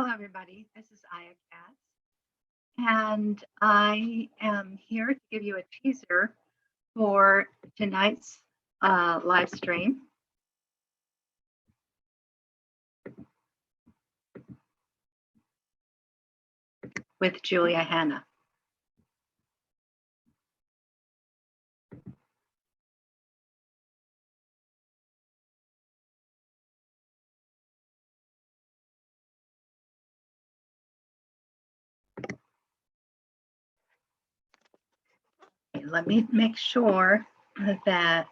Hello, everybody. This is Aya Katz, and I am here to give you a teaser for tonight's live stream. With Julia Hanna. Let me make sure that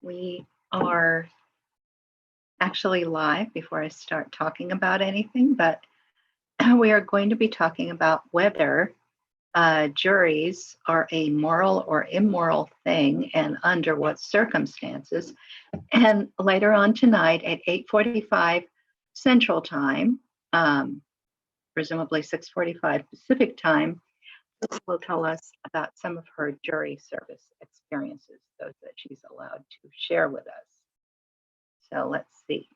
we are actually live before I start talking about anything, but we are going to be talking about whether juries are a moral or immoral thing and under what circumstances. And later on tonight at 8:45 Central Time, presumably 6:45 Pacific Time, will tell us about some of her jury service experiences, those that she's allowed to share with us. So let's see.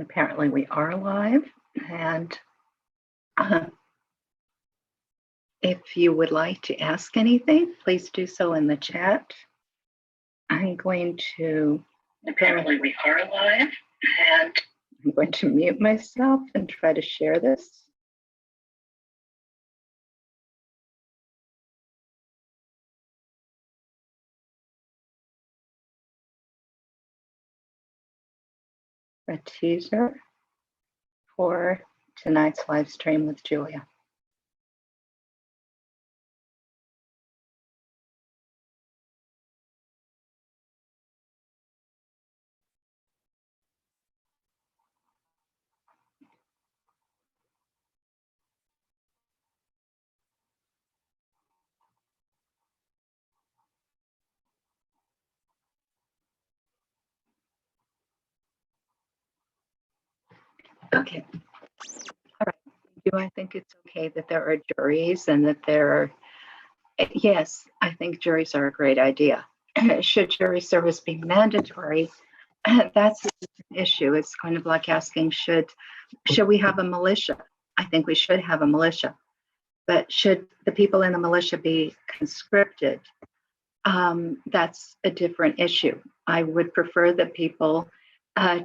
Apparently we are live, and if you would like to ask anything, please do so in the chat. I'm going to, apparently we are live, and I'm going to mute myself and try to share this. A teaser for tonight's live stream with Julia. Okay. All right. Do I think it's okay that there are juries and that there are, yes, I think juries are a great idea. Should jury service be mandatory? That's an issue. It's kind of like asking, should we have a militia? I think we should have a militia. But should the people in the militia be conscripted? That's a different issue. I would prefer that people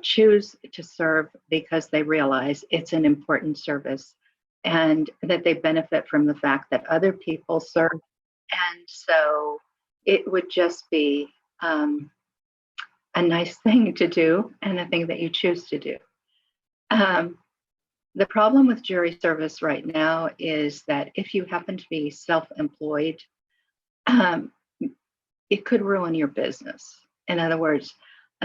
choose to serve because they realize it's an important service and that they benefit from the fact that other people serve. And so it would just be a nice thing to do and a thing that you choose to do. The problem with jury service right now is that if you happen to be self-employed, it could ruin your business. In other words,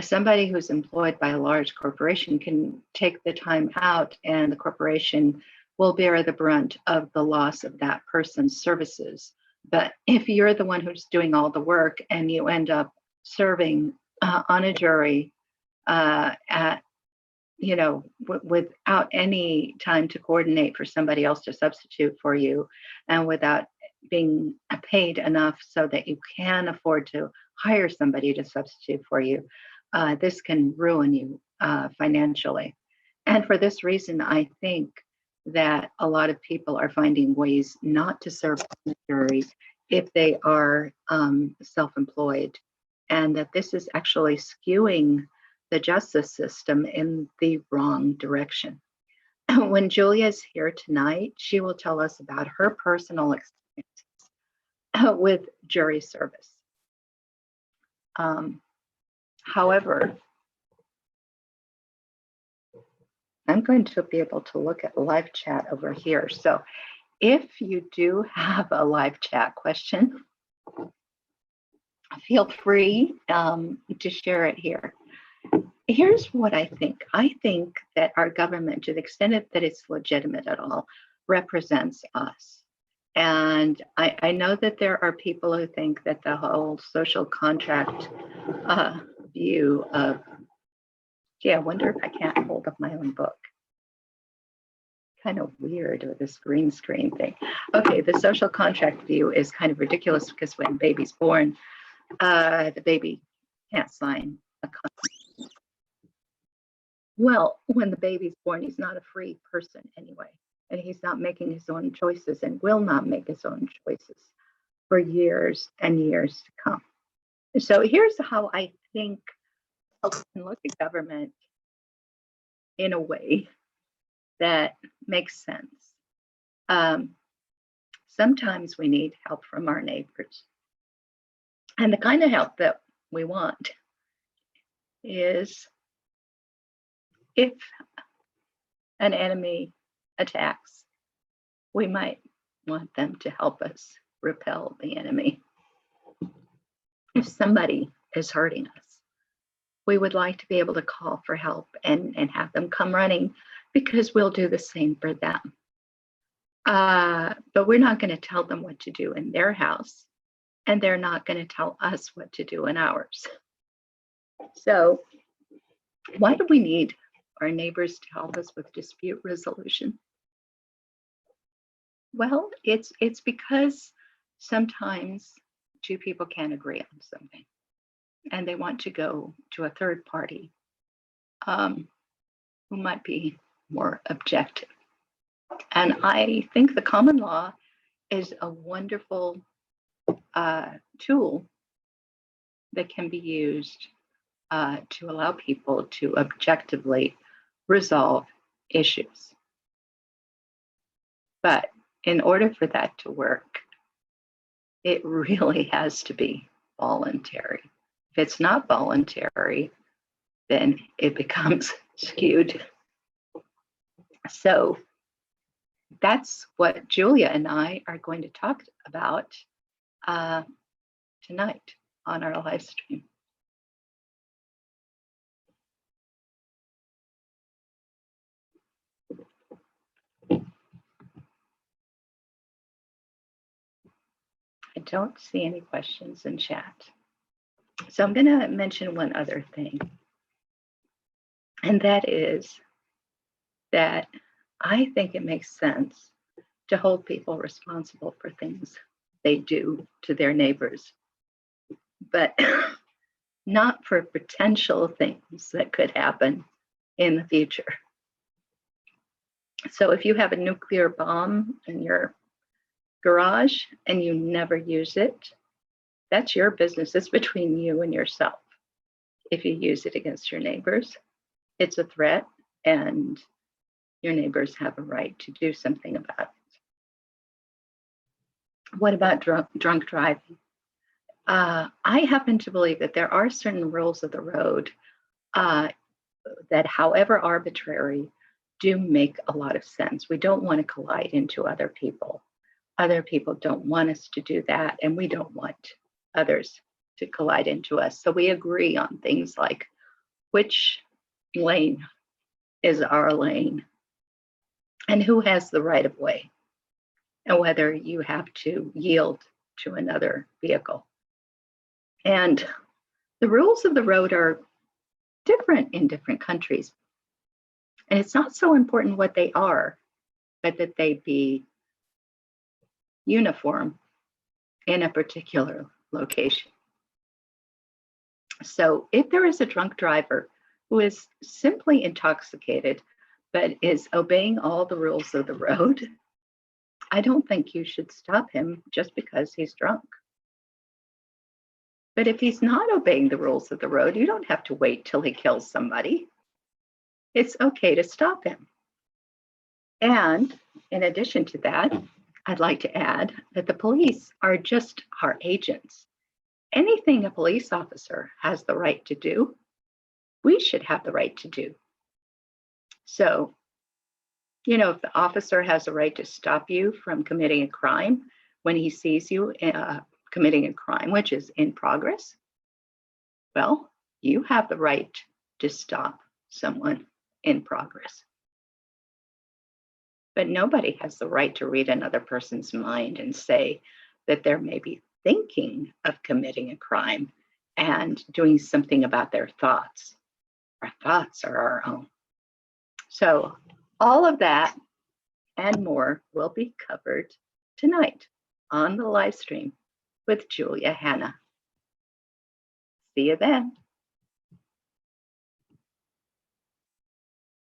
somebody who's employed by a large corporation can take the time out and the corporation will bear the brunt of the loss of that person's services. But if you're the one who's doing all the work and you end up serving on a jury at, without any time to coordinate for somebody else to substitute for you and without being paid enough so that you can afford to hire somebody to substitute for you, this can ruin you financially. And for this reason, I think that a lot of people are finding ways not to serve on the jury if they are self-employed, and that this is actually skewing the justice system in the wrong direction. When Julia's here tonight, she will tell us about her personal experiences with jury service. However, I'm going to be able to look at live chat over here. So if you do have a live chat question, feel free to share it here. here's what I think. I think that our government, to the extent that it's legitimate at all, represents us. And I know that there are people who think that the whole social contract view of, gee, I wonder if I can't hold up my own book. Kind of weird with this green screen thing. Okay, the social contract view is kind of ridiculous because when baby's born, the baby can't sign a contract. Well, when the baby's born, he's not a free person anyway, and he's not making his own choices and will not make his own choices for years and years to come. So here's how I think I can look at government in a way that makes sense. Sometimes we need help from our neighbors. And the kind of help that we want is if an enemy attacks, we might want them to help us repel the enemy. If somebody is hurting us, we would like to be able to call for help and have them come running, because we'll do the same for them. But we're not going to tell them what to do in their house, and they're not going to tell us what to do in ours. So why do we need our neighbors to help us with dispute resolution? Well, it's because sometimes two people can't agree on something, and they want to go to a third party who might be more objective. And I think the common law is a wonderful tool that can be used to allow people to objectively resolve issues. But in order for that to work, it really has to be voluntary. If it's not voluntary, then it becomes skewed. So that's what Julia and I are going to talk about tonight on our live stream. I don't see any questions in chat. So I'm going to mention one other thing, and that is that I think it makes sense to hold people responsible for things they do to their neighbors, but not for potential things that could happen in the future. So if you have a nuclear bomb in your garage and you never use it, that's your business. It's between you and yourself. If you use it against your neighbors, it's a threat, and your neighbors have a right to do something about it. What about drunk driving? I happen to believe that there are certain rules of the road that, however arbitrary, do make a lot of sense. We don't want to collide into other people. Other people don't want us to do that, and we don't want others to collide into us. So we agree on things like which lane is our lane and who has the right of way, and whether you have to yield to another vehicle. And the rules of the road are different in different countries. And it's not so important what they are, but that they be uniform in a particular location. So if there is a drunk driver who is simply intoxicated, but is obeying all the rules of the road, I don't think you should stop him just because he's drunk. But if he's not obeying the rules of the road, you don't have to wait till he kills somebody. It's okay to stop him. And in addition to that, I'd like to add that the police are just our agents. Anything a police officer has the right to do, we should have the right to do. So, if the officer has a right to stop you from committing a crime when he sees you committing a crime which is in progress, well, you have the right to stop someone in progress. But nobody has the right to read another person's mind and say that they're maybe thinking of committing a crime and doing something about their thoughts. Our thoughts are our own. So all of that and more will be covered tonight on the live stream with Julia Hanna. See you then.